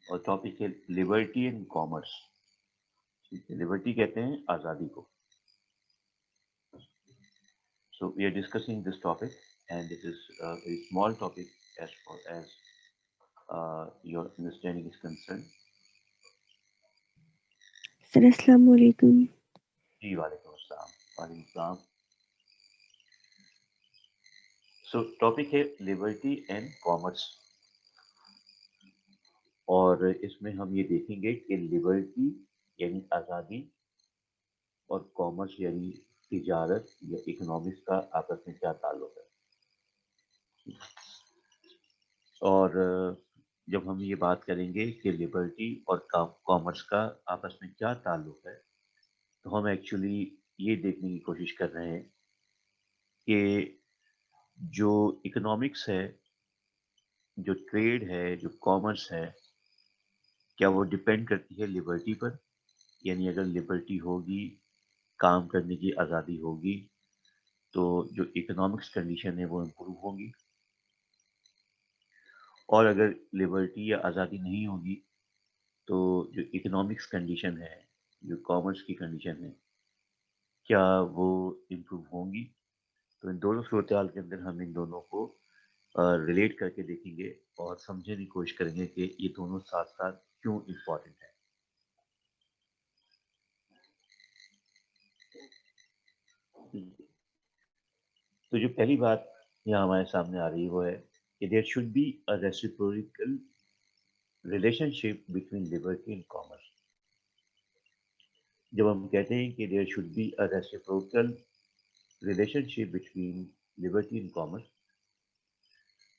اور ٹاپک ہے Liberty and commerce. ٹھیک ہے، لبرٹی کہتے ہیں آزادی کو. So we are discussing this topic, and it is a very small topic as far as your understanding is concerned. سر السلام علیکم. جی وعلیکم السلام. وعلیکم السلام. سو ٹاپک ہے لبرٹی اینڈ کامرس، اور اس میں ہم یہ دیکھیں گے کہ لبرٹی یعنی آزادی اور کامرس یعنی تجارت یا اکنامکس کا آپس میں کیا تعلق ہے. اور جب ہم یہ بات کریں گے کہ لبرٹی اور کامرس کا آپس میں کیا تعلق ہے، تو ہم ایکچولی یہ دیکھنے کی کوشش کر رہے ہیں کہ جو اکنامکس ہے، جو ٹریڈ ہے، جو کامرس ہے، کیا وہ ڈپینڈ کرتی ہے لبرٹی پر. یعنی اگر لبرٹی ہوگی، کام کرنے کی آزادی ہوگی، تو جو اکنامکس کنڈیشن ہے وہ امپروو ہوگی. اور اگر لبرٹی یا آزادی نہیں ہوگی تو جو اکنامکس کنڈیشن ہے، جو کامرس کی کنڈیشن ہے، کیا وہ امپروو ہوں گی. تو ان دونوں صورتحال کے اندر ہم ان دونوں کو ریلیٹ کر کے دیکھیں گے اور سمجھنے کی کوشش کریں گے کہ یہ دونوں ساتھ ساتھ کیوں امپورٹنٹ ہے. تو جو پہلی بات یہاں ہمارے سامنے آ رہی ہے وہ ہے کہ there should be a reciprocal relationship between liberty and commerce. جب ہم کہتے ہیں کہ there should be a reciprocal relationship between liberty and commerce,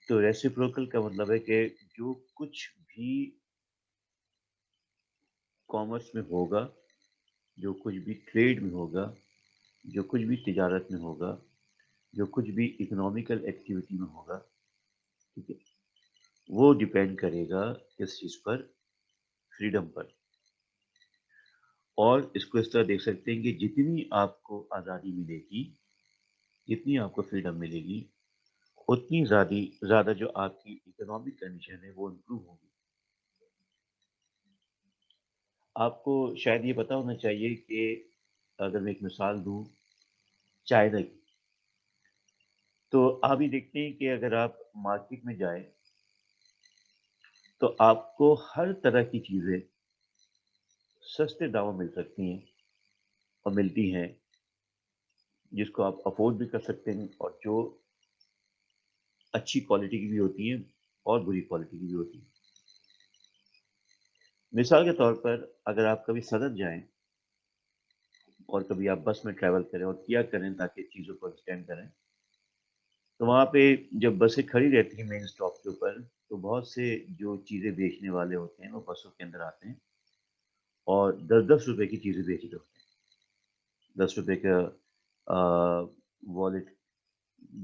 تو ریسیپروکل کا مطلب ہے کہ جو کچھ بھی کامرس میں ہوگا، جو کچھ بھی ٹریڈ میں ہوگا، جو کچھ بھی تجارت میں ہوگا، جو کچھ بھی اکنامیکل ایکٹیویٹی میں ہوگا، ٹھیک ہے، وہ ڈپینڈ کرے گا کس چیز پر؟ فریڈم پر. اور اس کو اس طرح دیکھ سکتے ہیں کہ جتنی آپ کو آزادی ملے گی، جتنی آپ کو فریڈم ملے گی، اتنی زیادہ جو آپ کی اکنامک کنڈیشن ہے وہ امپروو ہوگی. آپ کو شاید یہ پتا ہونا چاہیے کہ اگر میں ایک مثال دوں چائنا کی، تو آپ یہ دیکھتے ہیں کہ اگر آپ مارکیٹ میں جائیں تو آپ کو ہر طرح کی چیزیں سستے داموں مل سکتی ہیں اور ملتی ہیں، جس کو آپ افورڈ بھی کر سکتے ہیں، اور جو اچھی کوالٹی کی بھی ہوتی ہیں اور بری کوالٹی کی بھی ہوتی ہیں. مثال کے طور پر اگر آپ کبھی صدر جائیں اور کبھی آپ بس میں ٹریول کریں اور کیا کریں تاکہ چیزوں کو ایکسٹینڈ کریں، تو وہاں پہ جب بسیں کھڑی رہتی ہیں مین اسٹاپ کے اوپر، تو بہت سے جو چیزیں بیچنے والے ہوتے ہیں وہ بسوں کے اندر آتے ہیں اور 10-10 روپے کی چیزیں بیچ رہے ہوتے ہیں. 10 روپے کا والٹ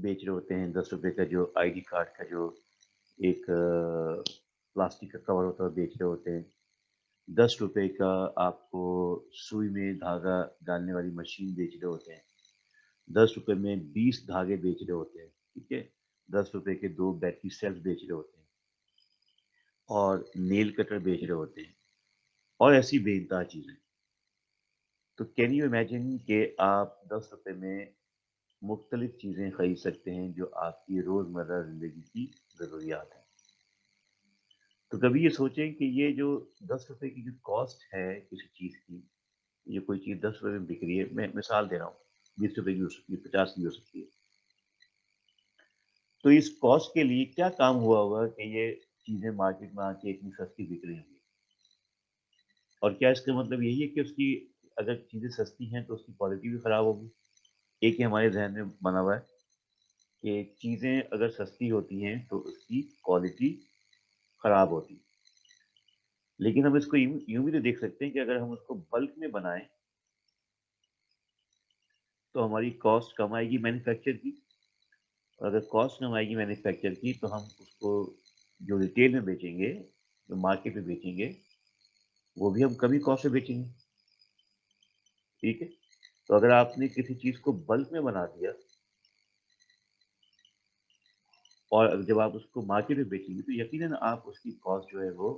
بیچ رہے ہوتے ہیں، 10 روپے کا جو آئی ڈی کارڈ کا جو ایک پلاسٹک کا کور ہوتا ہے وہ بیچ رہے ہوتے ہیں. 10 روپے کا آپ کو سوئی میں دھاگا ڈالنے والی مشین بیچ رہے ہوتے ہیں. 10 روپے میں 20 دھاگے بیچ رہے ہوتے ہیں. ٹھیک ہے، 10 روپے کے 2 بیٹری سیلز بیچ رہے ہوتے ہیں اور نیل کٹر بیچ رہے ہوتے ہیں اور ایسی بے انتہا چیزیں. تو کین یو امیجن کہ آپ 10 روپے میں مختلف چیزیں خرید سکتے ہیں جو آپ کی روزمرہ زندگی کی ضروریات ہیں. تو کبھی یہ سوچیں کہ یہ جو 10 روپے کی جو کاسٹ ہے کسی چیز کی، یہ کوئی چیز 10 روپے میں بک رہی ہے، میں مثال دے رہا ہوں، 20 روپے کی ہو سکتی ہے، 50 کی ہو سکتی ہے. تو اس کاسٹ کے لیے کیا کام ہوا ہوگا کہ یہ چیزیں مارکیٹ میں آ کے اتنی سستی بک رہی ہوں گی. اور کیا اس کا مطلب یہی ہے کہ اس کی اگر چیزیں سستی ہیں تو اس کی کوالٹی بھی خراب ہوگی؟ ایک ہی ہمارے ذہن میں بنا ہوا ہے کہ چیزیں اگر سستی ہوتی ہیں تو اس کی کوالٹی خراب ہوتی. لیکن ہم اس کو یوں بھی تو دیکھ سکتے ہیں کہ اگر ہم اس کو بلک میں بنائیں تو ہماری کاسٹ کم آئے گی مینوفیکچر کی، اور اگر کاسٹ کم آئے گی مینوفیکچر کی تو ہم اس کو جو ریٹیل میں بیچیں گے، جو مارکیٹ میں بیچیں گے، وہ بھی ہم کمی کاسٹ میں بیچیں گے. ٹھیک ہے، تو اگر آپ نے کسی چیز کو بلک میں بنا دیا اور جب آپ اس کو مارکیٹ میں بیچیں گے تو یقیناً آپ اس کی کاسٹ جو ہے وہ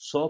100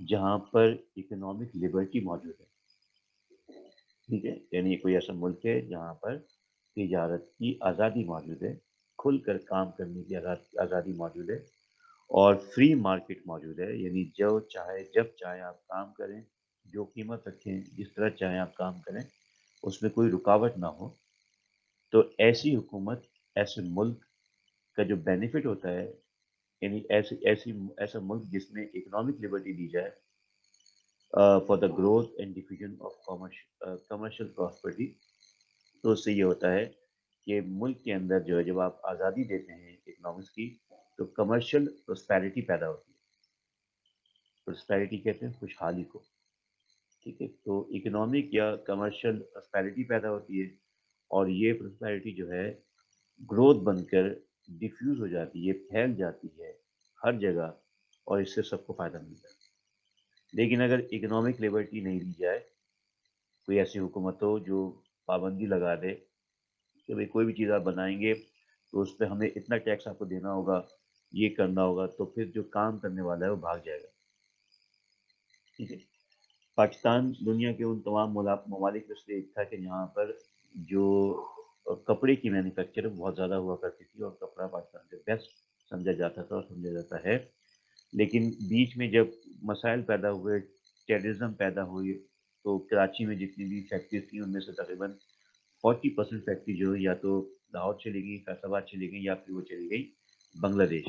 جہاں پر اکنامک لبرٹی موجود ہے. ٹھیک ہے، یعنی کوئی ایسا ملک ہے جہاں پر تجارت کی آزادی موجود ہے، کھل کر کام کرنے کی آزادی موجود ہے، اور فری مارکیٹ موجود ہے. یعنی جو چاہے جب چاہے آپ کام کریں، جو قیمت رکھیں، جس طرح چاہیں آپ کام کریں، اس میں کوئی رکاوٹ نہ ہو. تو ایسی حکومت، ایسے ملک کا جو بینیفٹ ہوتا ہے، یعنی ایسا ملک جس میں اکنامک لبرٹی دی جائے for the growth and diffusion of commercial prosperity. تو اس سے یہ ہوتا ہے کہ ملک کے اندر جو ہے جب آپ آزادی دیتے ہیں اکنامکس کی، تو کمرشل پراسپیرٹی پیدا ہوتی ہے. پراسپیرٹی کہتے ہیں خوشحالی کو. ٹھیک ہے، تو اکنامک یا کمرشل پراسپیرٹی پیدا ہوتی ہے، اور یہ پراسپیرٹی جو ہے گروتھ بن کر ڈیفیوز ہو جاتی ہے، پھیل جاتی ہے ہر جگہ، اور اس سے سب کو فائدہ ملتا ہے. لیکن اگر اکنامک لبرٹی نہیں دی جائے، کوئی ایسی حکومت ہو جو پابندی لگا دے کہ بھئی کوئی بھی چیز آپ بنائیں گے تو اس پہ ہمیں اتنا ٹیکس آپ کو دینا ہوگا، یہ کرنا ہوگا، تو پھر جو کام کرنے والا ہے وہ بھاگ جائے گا. ٹھیک ہے، پاکستان دنیا کے ان تمام ممالک میں سے ایک تھا کہ جہاں پر جو کپڑے کی مینوفیکچر بہت زیادہ ہوا کرتی تھی، اور کپڑا پاکستان سے بیسٹ سمجھا جاتا تھا اور سمجھا جاتا ہے. لیکن بیچ میں جب مسائل پیدا ہوئے، ٹیررزم پیدا ہوئی، تو کراچی میں جتنی بھی فیکٹریز تھیں ان میں سے تقریباً 40% فیکٹری جو ہے یا تو لاہور چلی گئی، فیصل آباد چلی گئی، یا پھر وہ چلی گئی بنگلہ دیش.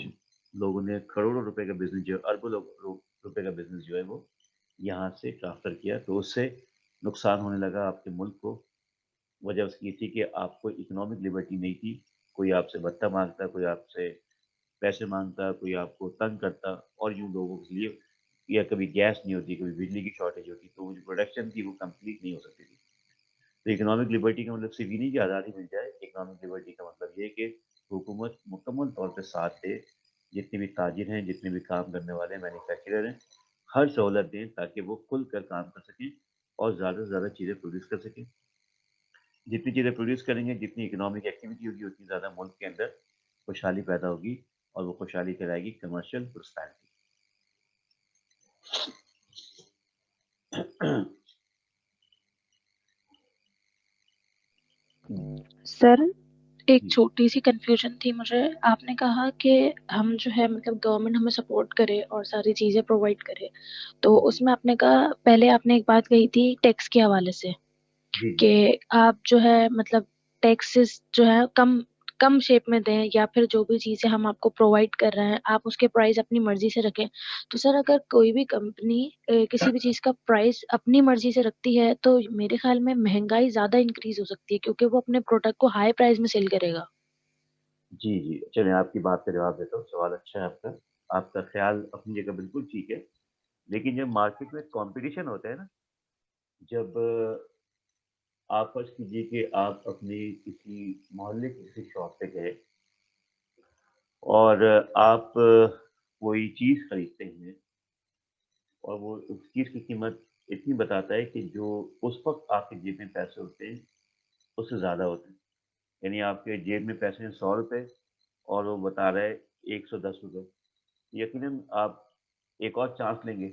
لوگوں نے کروڑوں روپے کا بزنس جو ہے، اربوں روپے کا بزنس جو ہے وہ یہاں سے ٹرانسفر کیا. تو اس سے نقصان ہونے لگا آپ کے ملک کو. وجہ اس کی تھی کہ آپ کو اکنامک لبرٹی نہیں تھی. کوئی آپ سے بھتہ مانگتا، کوئی آپ سے پیسے مانگتا، کوئی آپ کو تنگ کرتا، اور یوں لوگوں کے لیے، یا کبھی گیس نہیں ہوتی، کبھی بجلی کی شارٹیج ہوتی، تو وہ جو پروڈکشن تھی وہ کمپلیٹ نہیں ہو سکتی تھی. تو اکنامک لبرٹی کا مطلب صرف یہ نہیں کہ آزادی مل جائے. اکنامک لبرٹی کا مطلب یہ کہ حکومت مکمل طور پہ ساتھ دے، جتنے بھی تاجر ہیں، جتنے بھی کام کرنے والے ہیں، مینوفیکچرر ہیں، ہر سہولت دیں تاکہ وہ کھل کر کام کر سکیں اور زیادہ سے زیادہ چیزیں پروڈیوس کر سکیں. جتنی چیزیں پروڈیوس کریں گے، جتنی اکنامک ایکٹیویٹی ہوگی، اتنی زیادہ ملک کے اندر خوشحالی پیدا ہوگی، اور وہ خوشحالی کہلائے گی کمرشل پراسپیرٹی. سر ایک جی چھوٹی سی کنفیوژن تھی مجھے. آپ نے کہا کہ ہم جو ہے مطلب گورنمنٹ ہمیں سپورٹ کرے اور ساری چیزیں پرووائڈ کرے، تو جی اس میں آپ نے کہا، پہلے آپ نے ایک بات کہی تھی ٹیکس کے حوالے سے، جی جی کہ آپ جو ہے مطلب ٹیکسز جو ہے کم کم شیپ میں دیں، یا پھر جو بھی چیزیں ہم آپ کو پرووائڈ کر رہے ہیں آپ اس کے پرائز اپنی مرضی سے رکھیں. تو سر اگر کوئی بھی کمپنی کسی بھی چیز کا پرائز اپنی مرضی سے رکھتی ہے تو میرے خیال میں مہنگائی زیادہ انکریز ہو سکتی ہے، کیونکہ وہ اپنے پروڈکٹ کو ہائی پرائز میں سیل کرے گا. جی جی چلیں آپ کی بات کا جواب دیتا ہوں. سوال اچھا ہے آپ کا. آپ کا خیال اپنی جگہ بالکل ٹھیک ہے. لیکن جب مارکیٹ میں کمپٹیشن ہوتا ہے نا، جب آپ فرض کیجیے کہ آپ اپنی کسی محلے کی کسی شاپ پہ گئے، اور آپ کوئی چیز خریدتے ہیں، اور وہ اس چیز کی قیمت اتنی بتاتا ہے کہ جو اس وقت آپ کی جیب میں پیسے ہوتے ہیں اس سے زیادہ ہوتے ہیں. یعنی آپ کے جیب میں پیسے ہیں 100 روپے، اور وہ بتا رہا ہے 110 روپے. یقیناً آپ ایک اور چانس لیں گے.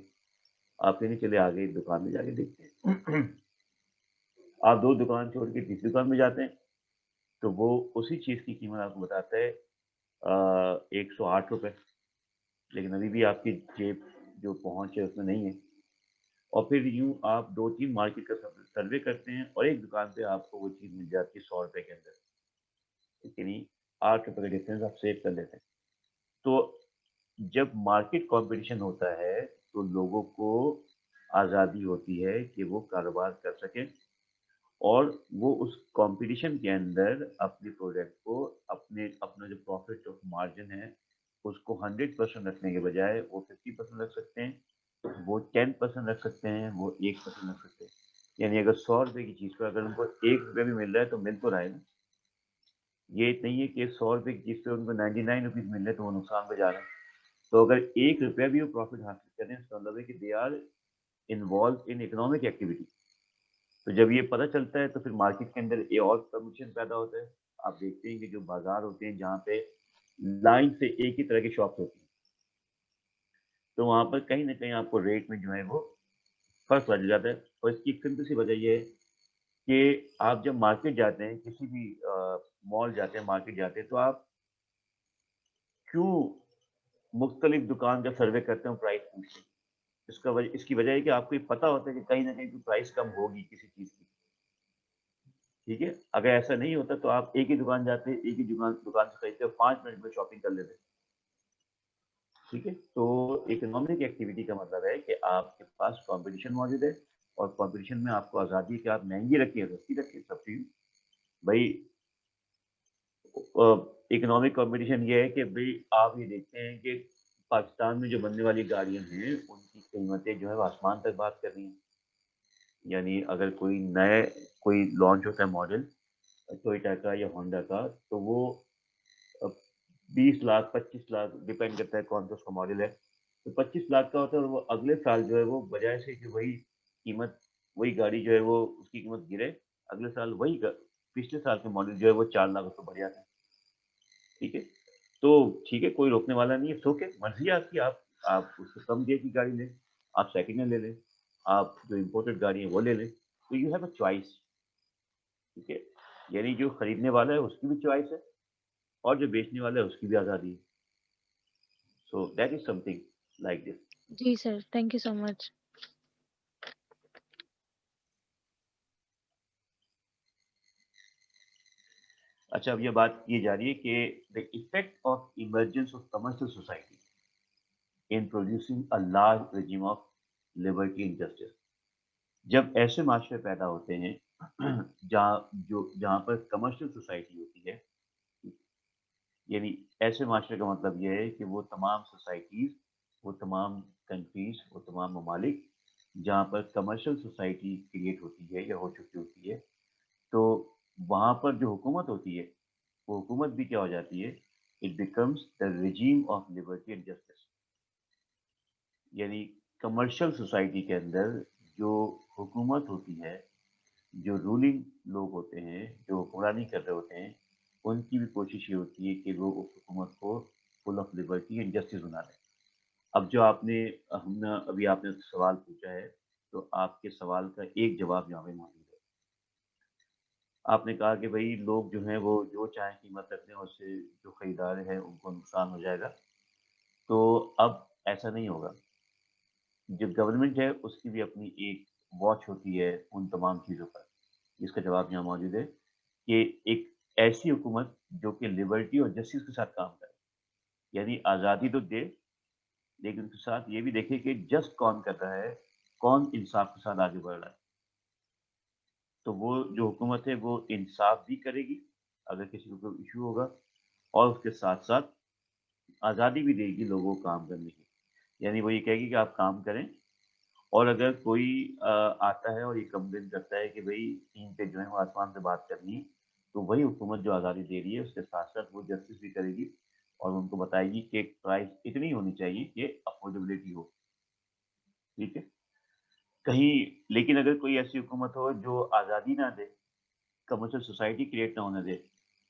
آپ کہیں چلے آگے ایک دکان میں جا کے دیکھتے ہیں. آپ دو دکان چھوڑ کے تیسری دکان میں جاتے ہیں، تو وہ اسی چیز کی قیمت آپ کو بتاتا ہے 108 روپے. لیکن ابھی بھی آپ کی جیب جو پہنچ ہے اس میں نہیں ہے. اور پھر یوں آپ 2-3 مارکیٹ کا سروے کرتے ہیں، اور ایک دکان پہ آپ کو وہ چیز مل جاتی ہے 100 روپے کے اندر. یعنی 8 روپے کا ڈفرینس آپ سیو کر لیتے ہیں. تو جب مارکیٹ کمپٹیشن ہوتا ہے تو لوگوں کو آزادی ہوتی ہے کہ وہ کاروبار کر سکیں، اور وہ اس کمپٹیشن کے اندر اپنے پروڈکٹ کو، اپنا جو پروفٹ آف مارجن ہے اس کو 100% رکھنے کے بجائے وہ 50% رکھ سکتے ہیں، وہ 10% رکھ سکتے ہیں، وہ 1% رکھ سکتے ہیں. یعنی اگر 100 روپے کی چیز پر اگر ان کو 1 روپے بھی مل رہا ہے تو مل تو رہا ہے نا. یہ نہیں ہے کہ 100 روپے کی چیز پہ ان کو 99 روپیز مل رہے تو وہ نقصان پہ جا رہا ہے. تو اگر 1 روپیہ بھی وہ پروفٹ حاصل کریں، اس کا مطلب ہے کہ they are involve in economic activity. تو جب یہ پتہ چلتا ہے تو پھر مارکیٹ کے اندر یہ اور کمپٹیشن پیدا ہوتا ہے. آپ دیکھتے ہیں کہ جو بازار ہوتے ہیں جہاں پہ لائن سے ایک ہی طرح کی شاپس ہوتی ہیں، تو وہاں پر کہیں نہ کہیں آپ کو ریٹ میں جو ہے وہ فرق لگ جاتا ہے، اور اس کی ایک سمپل سی وجہ یہ ہے کہ آپ جب مارکیٹ جاتے ہیں، کسی بھی مال جاتے ہیں، مارکیٹ جاتے ہیں، تو آپ کیوں مختلف دکان کا سروے کرتے ہیں، پرائس پوچھتے ہیں؟ اس کی وجہ ہے کہ آپ کو یہ پتا ہوتا ہے کہ کہیں نہ کہیں کوئی پرائس کم ہوگی کسی چیز کی، ٹھیک ہے؟ اگر ایسا نہیں ہوتا تو آپ ایک ہی دکان جاتے، ایک ہی دکان سے خریدتے، 5 منٹ میں شاپنگ کر لیتے، ٹھیک ہے؟ تو اکنامک ایکٹیویٹی کا مطلب ہے کہ آپ کے پاس کمپٹیشن موجود ہے، اور کمپٹیشن میں آپ کو آزادی ہے کہ آپ مہنگی رکھیں یا سستی رکھیں، سب چیز بھائی اکنامک کمپٹیشن یہ ہے کہ بھائی آپ یہ دیکھتے ہیں کہ پاکستان میں جو بننے والی گاڑیاں ہیں ان کی قیمتیں جو ہے وہ آسمان تک بات کر رہی ہیں. یعنی اگر کوئی لانچ ہوتا ہے ماڈل ٹوئیٹا کا یا ہونڈا کا، تو وہ 20 لاکھ 25 لاکھ ڈپینڈ کرتا ہے کون سا اس کا ماڈل ہے، تو 25 لاکھ کا ہوتا ہے، اور وہ اگلے سال جو ہے وہ بجائے سے کہ وہی گاڑی جو ہے وہ اس کی قیمت گرے، اگلے سال پچھلے سال کے ماڈل جو ہے وہ 4 لاکھ اس کو بڑھ جاتا ہے، ٹھیک ہے؟ تو ٹھیک ہے، کوئی روکنے والا نہیں ہے، سو کے مرضی آپ کی، آپ اس سے کم ڈے کی گاڑی لیں، آپ سیکنڈ ہینڈ لے لیں، آپ جو امپورٹڈ گاڑی ہے وہ لے لیں، تو یو ہیو اے چوائس، ٹھیک ہے؟ یعنی جو خریدنے والا ہے اس کی بھی چوائس ہے، اور جو بیچنے والا ہے اس کی بھی آزادی ہے. So that is something like this. جی sir, thank you so much. اچھا، اب یہ بات کی جا رہی ہے کہ the effect of emergence of commercial society in producing a large regime of liberty and justice. جب ایسے معاشرے پیدا ہوتے ہیں جہاں پر کمرشل سوسائٹی ہوتی ہے، یعنی ایسے معاشرے کا مطلب یہ ہے کہ وہ تمام سوسائٹیز، وہ تمام کنٹریز، وہ تمام ممالک جہاں پر کمرشل سوسائٹی کریٹ ہوتی ہے یا ہو چکی ہوتی ہے، تو وہاں پر جو حکومت ہوتی ہے وہ حکومت بھی کیا ہو جاتی ہے، it becomes the regime of liberty and justice. یعنی کمرشل سوسائٹی کے اندر جو حکومت ہوتی ہے، جو رولنگ لوگ ہوتے ہیں، جو حکمرانی کر رہے ہوتے ہیں، ان کی بھی کوشش یہ ہوتی ہے کہ وہ اس حکومت کو full of liberty and justice بنا لیں. اب جو ابھی آپ نے سوال پوچھا ہے، تو آپ کے سوال کا ایک جواب یہاں پہ موجود ہے. آپ نے کہا کہ بھائی لوگ جو ہیں وہ جو چاہیں قیمت رکھتے ہیں، اس سے جو خریدار ہیں ان کو نقصان ہو جائے گا. تو اب ایسا نہیں ہوگا. جو گورنمنٹ ہے اس کی بھی اپنی ایک واچ ہوتی ہے ان تمام چیزوں پر. جس کا جواب یہاں موجود ہے کہ ایک ایسی حکومت جو کہ لبرٹی اور جسٹس کے ساتھ کام کرے، یعنی آزادی تو دے، لیکن اس کے ساتھ یہ بھی دیکھے کہ جسٹ کون کر رہا ہے، کون انصاف کے ساتھ آگے بڑھ رہا ہے. تو وہ جو حکومت ہے وہ انصاف بھی کرے گی اگر کسی کو کوئی ایشو ہوگا، اور اس کے ساتھ ساتھ آزادی بھی دے گی لوگوں کو کام کرنے کی. یعنی وہ یہ کہے گی کہ آپ کام کریں، اور اگر کوئی آتا ہے اور یہ کمپلین کرتا ہے کہ بھائی ٹیم پہ جو ہے وہ آسمان سے بات کرنی ہے، تو وہی حکومت جو آزادی دے رہی ہے اس کے ساتھ ساتھ وہ جسٹس بھی کرے گی، اور ان کو بتائے گی کہ پرائز اتنی ہونی چاہیے کہ افورڈیبلٹی ہو، ٹھیک ہے؟ لیکن اگر کوئی ایسی حکومت ہو جو آزادی نہ دے، کمرشل سوسائٹی کریٹ نہ ہونے دے،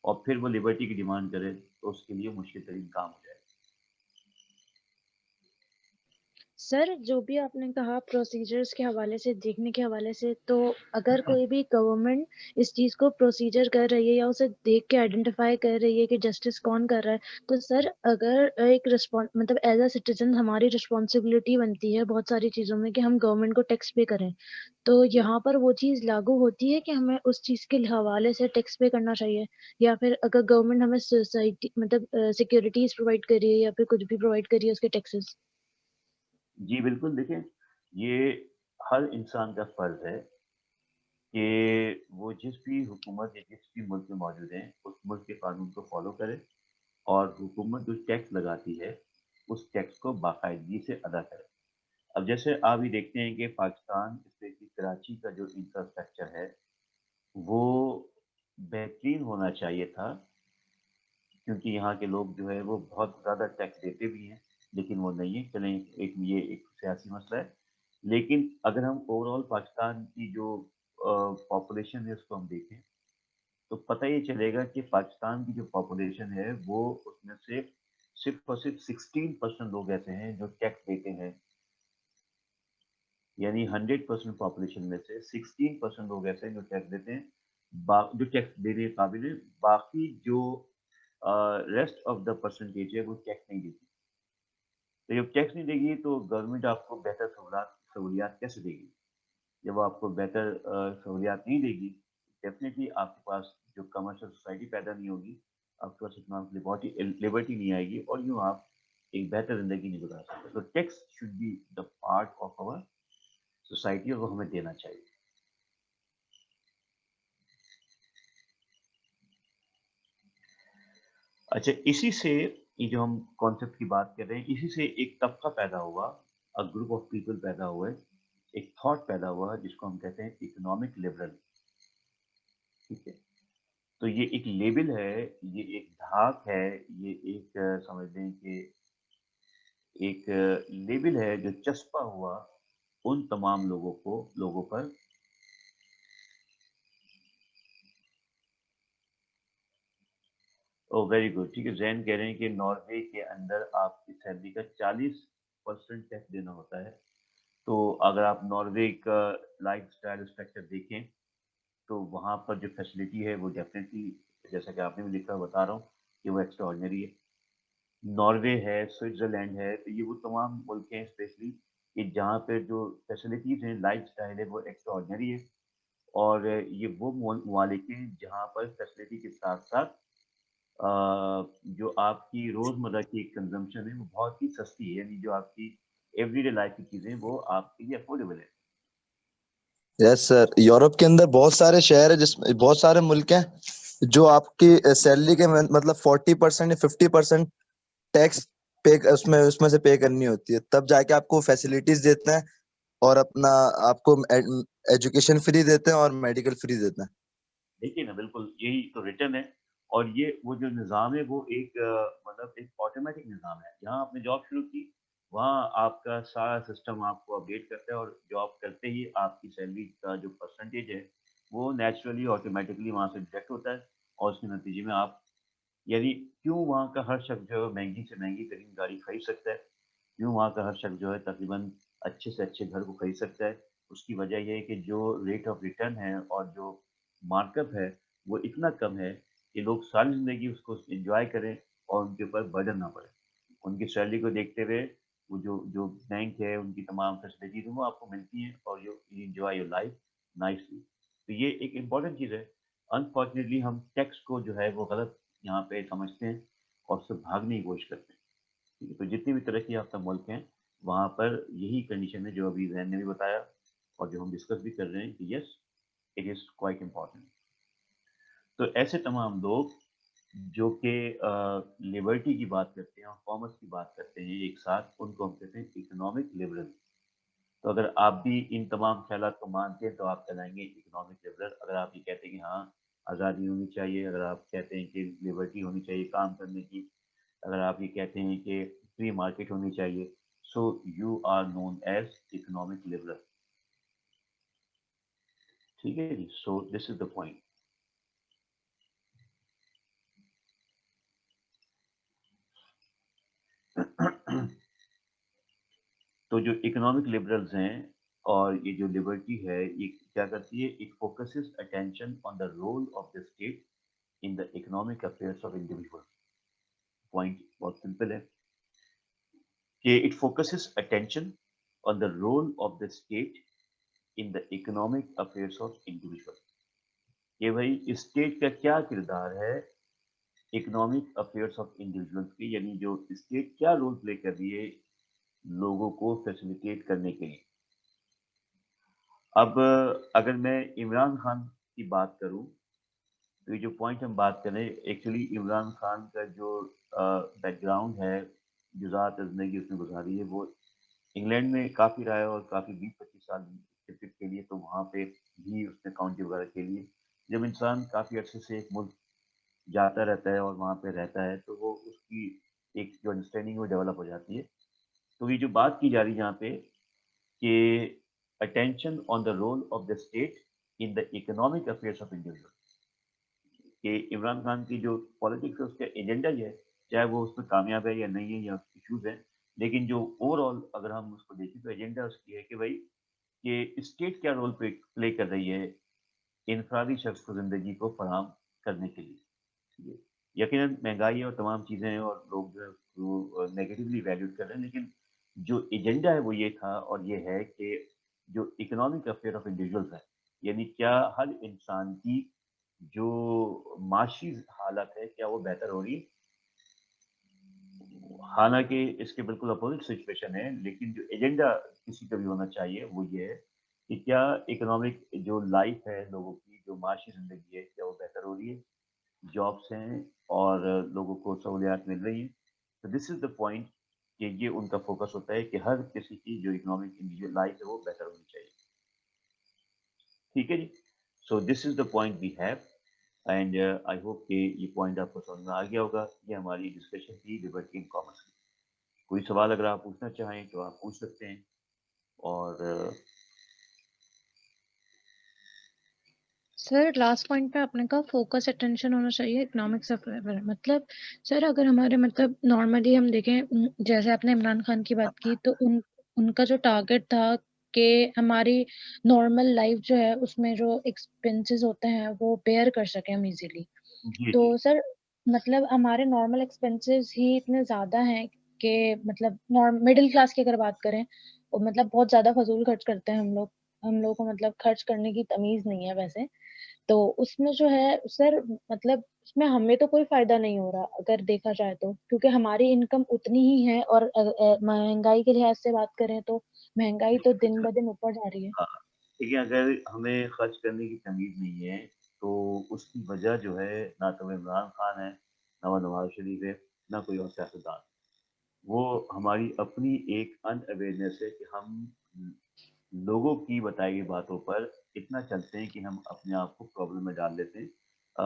اور پھر وہ لبرٹی کی ڈیمانڈ کرے، تو اس کے لیے مشکل ترین کام ہو جائے. سر، جو بھی آپ نے کہا پروسیجرز کے حوالے سے، دیکھنے کے حوالے سے، تو اگر کوئی بھی گورنمنٹ اس چیز کو پروسیجر کر رہی ہے یا اسے دیکھ کے آئیڈینٹیفائی کر رہی ہے کہ جسٹس کون کر رہا ہے، تو سر اگر ایک مطلب ایز اے سٹیزن ہماری رسپانسبلٹی بنتی ہے بہت ساری چیزوں میں کہ ہم گورنمنٹ کو ٹیکس پے کریں، تو یہاں پر وہ چیز لاگو ہوتی ہے کہ ہمیں اس چیز کے حوالے سے ٹیکس پے کرنا چاہیے، یا پھر اگر گورنمنٹ ہمیں سوسائٹی مطلب سیکورٹیز پرووائڈ کر رہی ہے یا پھر کچھ بھی پرووائڈ کر رہی ہے اس کے ٹیکسز؟ جی بالکل، دیکھیں، یہ ہر انسان کا فرض ہے کہ وہ جس بھی حکومت یا جس بھی ملک میں موجود ہیں اس ملک کے قانون کو فالو کرے، اور حکومت جو ٹیکس لگاتی ہے اس ٹیکس کو باقاعدگی سے ادا کرے. اب جیسے آپ ہی دیکھتے ہیں کہ پاکستان اسپیشلی کراچی کا جو انفراسٹرکچر ہے وہ بہترین ہونا چاہیے تھا، کیونکہ یہاں کے لوگ جو ہے وہ بہت زیادہ ٹیکس دیتے بھی ہیں، لیکن وہ نہیں ہے. چلیں، یہ ایک سیاسی مسئلہ ہے، لیکن اگر ہم اوور آل پاکستان کی جو پاپولیشن ہے اس کو ہم دیکھیں، تو پتہ یہ چلے گا کہ پاکستان کی جو پاپولیشن ہے وہ اس میں سے صرف اور صرف 16% لوگ ایسے ہیں جو ٹیکس دیتے ہیں، یعنی 100% پاپولیشن میں سے 16% لوگ ایسے ہیں جو ٹیکس دیتے ہیں، جو ٹیکس دینے کے قابل ہیں، باقی جو ریسٹ آف دا پرسنٹیج ہے وہ ٹیکس نہیں دیتی. تو جب ٹیکس نہیں دے گی تو گورنمنٹ آپ کو بہتر سہولیات کیسے دے گی؟ جب وہ آپ کو بہتر سہولیات نہیں دے گی، ڈیفینیٹلی آپ کے پاس جو کمرشل سوسائٹی پیدا نہیں ہوگی، آپ کے پاس اکنامک لبرٹی نہیں آئے گی، اور یوں آپ ایک بہتر زندگی نہیں گزار سکتے. تو tax should be the part of our society, اور وہ ہمیں دینا چاہیے. اچھا، اسی سے یہ جو ہم کانسیپٹ کی بات کر رہے ہیں، اسی سے ایک طبقہ پیدا ہوا، گروپ آف پیپل پیدا ہوئے، ایک تھاٹ پیدا ہوا جس کو ہم کہتے ہیں اکنامک لبرل. ٹھیک ہے، تو یہ ایک لیبل ہے، یہ ایک دھاک ہے، یہ ایک سمجھ لیں کہ ایک لیبل ہے جو چسپا ہوا ان تمام لوگوں پر. او ویری گڈ. ٹھیک ہے، زین کہہ رہے ہیں کہ ناروے کے اندر آپ کی سیلری کا 40% ٹیکس دینا ہوتا ہے. تو اگر آپ ناروے کا لائف اسٹائل اسٹرکچر دیکھیں تو وہاں پر جو فیسلٹی ہے وہ ڈیفینیٹلی، جیسا کہ آپ نے بھی لکھا، بتا رہا ہوں کہ وہ ایکسٹرا آرڈنری ہے. ناروے ہے، سوئٹزرلینڈ ہے، تو یہ وہ تمام ملک ہیں اسپیشلی کہ جہاں پہ جو فیسلٹیز ہیں، لائف اسٹائل ہے، وہ ایکسٹرا آرڈنری ہے. اور یہ وہ ممالک ہیں جہاں پر فیسلٹی کے ساتھ ساتھ جو آپ کی روزمرہ کی کنزمپشن ہے وہ بہت ہی سستی ہے، یعنی جو آپ کی ایوری ڈے لائف کی چیزیں وہ آپ کے لیے افورڈیبل ہے. یس سر، یورپ کے اندر بہت سارے شہر ہیں، جس میں بہت سارے ملک ہیں جو آپ کی سیلری کے مطلب 40% یا 50% ٹیکس پے اس میں سے پے کرنی ہوتی ہے، تب جا کے آپ کو فیسلٹیز دیتے ہیں اور اپنا آپ کو ایجوکیشن فری دیتے ہیں اور میڈیکل فری دیتے ہیں. دیکھیے نا، بالکل یہی تو ریٹرن ہے. اور یہ وہ جو نظام ہے وہ ایک مطلب ایک آٹومیٹک نظام ہے. جہاں آپ نے جاب شروع کی وہاں آپ کا سارا سسٹم آپ کو اپڈیٹ کرتا ہے، اور جاب کرتے ہی آپ کی سیلری کا جو پرسنٹیج ہے وہ نیچرلی آٹومیٹکلی وہاں سے ڈیڈکٹ ہوتا ہے. اور اس کے نتیجے میں آپ، یعنی کیوں وہاں کا ہر شخص جو ہے مہنگی سے مہنگی ترین گاڑی خرید سکتا ہے، کیوں وہاں کا ہر شخص جو ہے تقریباً اچھے سے اچھے گھر کو خرید سکتا ہے، اس کی وجہ یہ ہے کہ جو ریٹ آف ریٹرن ہے اور جو مارک اپ ہے وہ اتنا کم ہے کہ لوگ ساری زندگی اس کو انجوائے کریں اور ان کے اوپر برڈن نہ پڑے. ان کی سیلری کو دیکھتے ہوئے وہ جو بینک ہے ان کی تمام فیسلٹیز وہ آپ کو ملتی ہیں، اور you enjoy your life nicely. تو یہ ایک امپورٹنٹ چیز ہے. انفارچونیٹلی ہم ٹیکس کو جو ہے وہ غلط یہاں پہ سمجھتے ہیں اور اس سے بھاگنے کی کوشش کرتے ہیں. ٹھیک ہے، تو جتنی بھی ترقی یافتہ ملک ہیں وہاں پر یہی کنڈیشن ہے جو ابھی ذہن نے بھی بتایا اور جو ہم ڈسکس بھی کر رہے ہیں کہ yes it is quite important. تو ایسے تمام لوگ جو کہ لیبرٹی کی بات کرتے ہیں اور کامرس کی بات کرتے ہیں ایک ساتھ، ان کو ہم کہتے ہیں اکنامک لبرل. تو اگر آپ بھی ان تمام خیالات کو مانتے ہیں تو آپ کہلائیں گے اکنامک لبرل. اگر آپ یہ کہتے ہیں کہ ہاں آزادی ہونی چاہیے، اگر آپ کہتے ہیں کہ لیبرٹی ہونی چاہیے کام کرنے کی، اگر آپ یہ کہتے ہیں کہ فری مارکیٹ ہونی چاہیے، so you are known as economic liberal. ٹھیک ہے جی، so this is the point. تو جو اکنامک لبرلز ہیں اور یہ جو لبرٹی ہے یہ کیا کرتی ہے؟ It focuses attention on the role of the state in the economic affairs of individual. Point بہت سمپل ہے کہ it focuses attention on the role of the state in the economic affairs of individual. کہ بھائی state کا کیا کردار ہے economic affairs of individual کی، یعنی جو اسٹیٹ کیا رول پلے کر رہی ہے لوگوں کو فیسیلیٹیٹ کرنے کے لیے. اب اگر میں عمران خان کی بات کروں تو یہ جو پوائنٹ ہم بات کریں، ایکچولی عمران خان کا جو بیک گراؤنڈ ہے، جو ذات زندگی اس نے گزاری ہے، وہ انگلینڈ میں کافی رہا ہے اور کافی 20-25 سال کرکٹ کے لیے، تو وہاں پہ بھی اس نے کاؤنٹی وغیرہ کے لیے. جب انسان کافی عرصے سے ایک ملک جاتا رہتا ہے اور وہاں پہ رہتا ہے تو وہ اس کی ایک جو انڈرسٹینڈنگ وہ ڈیولپ ہو جاتی ہے. تو یہ جو بات کی جا رہی ہے یہاں پہ کہ attention on the role of the state in the economic affairs of individual، کہ عمران خان کی جو پالیٹکس ہے اس کا ایجنڈا یہ ہے چاہے وہ اس میں کامیاب ہے یا نہیں ہے یا ایشوز ہیں، لیکن جو اوور آل اگر ہم اس کو دیکھیں تو ایجنڈا اس کی ہے کہ بھائی کہ اسٹیٹ کیا رول پلے کر رہی ہے انفرادی شخص کو زندگی کو فراہم کرنے کے لیے. یقیناً مہنگائی اور تمام چیزیں ہیں اور لوگ جو ہے وہ نیگیٹولی ویلیوڈ کر رہے ہیں، لیکن جو ایجنڈا ہے وہ یہ تھا اور یہ ہے کہ جو اکنامک افیئر آف انڈیویجولس ہے، یعنی کیا ہر انسان کی جو معاشی حالت ہے کیا وہ بہتر ہو رہی ہے. حالانکہ اس کے بالکل اپوزٹ سچویشن ہے، لیکن جو ایجنڈا کسی کا بھی ہونا چاہیے وہ یہ ہے کہ کیا اکنامک جو لائف ہے لوگوں کی، جو معاشی زندگی ہے کیا وہ بہتر ہو رہی ہے، جابس ہیں اور لوگوں کو سہولیات مل رہی ہیں. تو دس از دا پوائنٹ کہ یہ ان کا فوکس ہوتا ہے کہ ہر کسی کی جو اکنامک لائف ہے وہ بہتر ہونی چاہیے. ٹھیک ہے جی. So this is the point we have and I hope کہ یہ پوائنٹ آپ کو سمجھ میں آ گیا ہوگا. یہ ہماری ڈسکشن تھی لبرٹی ان کامرس کی. کوئی سوال اگر آپ پوچھنا چاہیں تو آپ پوچھ سکتے ہیں. اور سر لاسٹ پوائنٹ پہ آپ نے کہا فوکس اٹینشن ہونا چاہیے اکنامکس پر. مطلب سر اگر ہمارے مطلب نارملی ہم دیکھیں جیسے آپ نے عمران خان کی بات کی تو ان کا جو ٹارگٹ تھا کہ ہماری نارمل لائف جو ہے اس میں جو ایکسپینسز ہوتے ہیں وہ بیئر کر سکیں ہم ایزیلی. جی تو جی سر مطلب ہمارے نارمل ایکسپینسز ہی اتنے زیادہ ہیں کہ مطلب مڈل کلاس کی اگر بات کریں وہ مطلب بہت زیادہ فضول خرچ کرتے ہیں ہم لوگ کو مطلب خرچ کرنے کی تمیز نہیں ہے ویسے. تو اس میں جو ہے سر مطلب اس میں ہمیں تو کوئی فائدہ نہیں ہو رہا اگر دیکھا جائے تو، کیونکہ ہماری انکم اتنی ہی ہے اور مہنگائی کے لحاظ سے بات کریں تو مہنگائی تو دن بہ دن اوپر جا رہی ہے. ہاں. دیکھیے اگر ہمیں خرچ کرنے کی تمیز نہیں ہے تو اس کی وجہ جو ہے نہ تو عمران خان ہے، نہ وہ نواز شریف ہے، نہ کوئی اور سیاستدان. وہ ہماری اپنی ایک ان اویئرنیس ہے کہ ہم لوگوں کی بتائی گئی باتوں پر اتنا چلتے ہیں کہ ہم اپنے آپ کو پرابلم میں ڈال لیتے ہیں.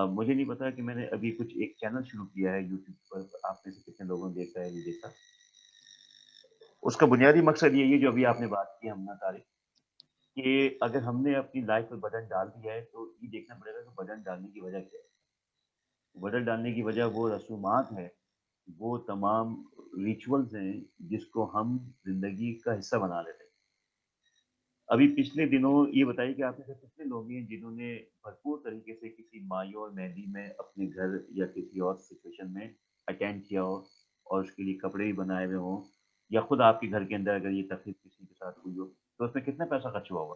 مجھے نہیں پتا کہ میں نے ابھی کچھ ایک چینل شروع کیا ہے یوٹیوب پر، آپ میں سے کتنے لوگوں نے دیکھا ہے نہیں دیکھا. اس کا بنیادی مقصد یہ ہے جو ابھی آپ نے بات کی ہم طارق، کہ اگر ہم نے اپنی لائف میں بٹن ڈال دیا ہے تو یہ دیکھنا پڑے گا کہ بٹن ڈالنے کی وجہ کیا ہے. بٹن ڈالنے کی وجہ وہ رسومات ہے، وہ تمام ریچولز ہیں جس کو ہم زندگی کا حصہ بنا لیتے ہیں. ابھی پچھلے دنوں یہ بتائیے کہ آپ میں سے کتنے لوگ ہیں جنہوں نے بھرپور طریقے سے کسی مایو اور مہندی میں اپنے گھر یا کسی اور سچویشن میں اٹینڈ کیا ہو اور اس کے لیے کپڑے بھی بنائے ہوئے ہوں، یا خود آپ کے گھر کے اندر اگر یہ تقریب کسی کے ساتھ ہوئی ہو تو اس میں کتنا پیسہ خرچ ہوا ہوگا.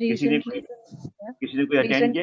کسی نے ریسنٹلی کسی نے کوئی اٹینڈ کیا؟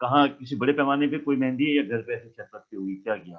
کہاں؟ کسی بڑے پیمانے پہ کوئی مہندی ہے یا گھر پہ ایسے چھت پہ ہوئی؟ کیا کیا؟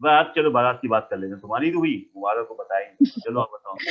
بات چلو بارات کی بات کر لیتے ہیں. تمہاری تو ہوئی، مبارک کو بتائیں. چلو آپ بتاؤ.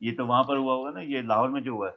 یہ تو وہاں پر ہوا ہوگا نا، یہ لاہور میں جو ہوا ہے.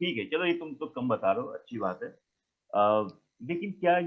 ٹھیک ہے چلو، یہ تم تو کم بتا رہے ہو، اچھی بات ہے. لیکن کیا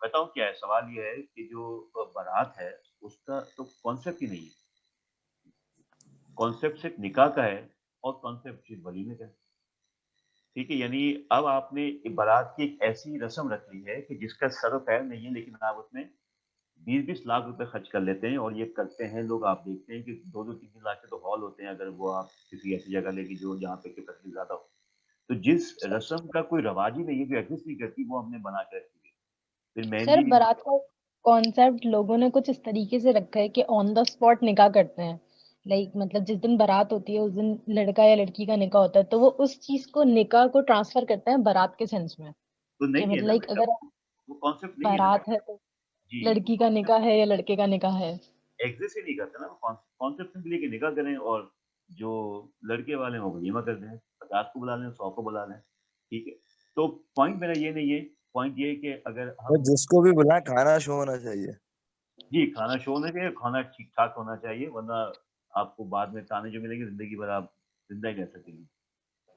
بتاؤ کیا ہے. سوال یہ ہے کہ جو بارات ہے اس کا تو کانسیپٹ ہی نہیں ہے. کانسیپٹ صرف نکاح کا ہے اور کانسیپٹ صرف ولیمے کا ہے. ٹھیک ہے، یعنی اب آپ نے بارات کی ایک ایسی رسم رکھ لی ہے کہ جس کا سر و پیر نہیں ہے، لیکن آپ اس میں 20-20 لاکھ روپے خرچ کر لیتے ہیں. اور یہ کرتے ہیں لوگ، آپ دیکھتے ہیں کہ 2-3 لاکھ کے تو ہال ہوتے ہیں اگر وہ آپ کسی ایسی جگہ لے کے جو جہاں پہ کیپیسٹی زیادہ ہو. تو جس رسم کا کوئی رواج ہی نہیں ہے، جو ایگزسٹ نہیں کرتی، وہ ہم نے بنا کے رکھی ہے. پھر سر مہندی بھی بارات کا کانسیپٹ لوگوں نے کچھ اس طریقے سے رکھا ہے کہ آن دا اسپاٹ نکاح کرتے ہیں. لائک مطلب جس دن بارات ہوتی ہے اس دن لڑکا یا لڑکی کا نکاح ہوتا ہے تو وہ اس چیز کو نکاح کو ٹرانسفر کرتے ہیں بارات کے سینس میں تو کہ نہیں ہے مطلب نا لائک بیٹا، اگر وہ کانسیپٹ نہیں ہے نا بارات بیٹا. ہے تو جی وہ لڑکی کا کانسیپٹ نکاح ہے یا لڑکے کا نکاح ہے. ایگزسٹ ہی نہیں کرتا نا. کانسیپٹ کے لیے کہ نکاح کریں اور جو لڑکے والے ہیں وہ ولیمہ کر دیں، 50 کو بلا لیں، 100 کو بلا لیں. ٹھیک ہے. تو پوائنٹ میرا یہ نہیں ہے. پوائنٹ یہ ہے کہ اگر ہم جس کو بھی بلائیں کھانا شو ہونا چاہیے. جی کھانا شو ہونا چاہیے، کھانا ٹھیک ٹھاک ہونا چاہیے، ورنہ آپ کو بعد میں تانے جو ملیں گے زندگی بھر آپ زندہ ہی رہ سکیں گے.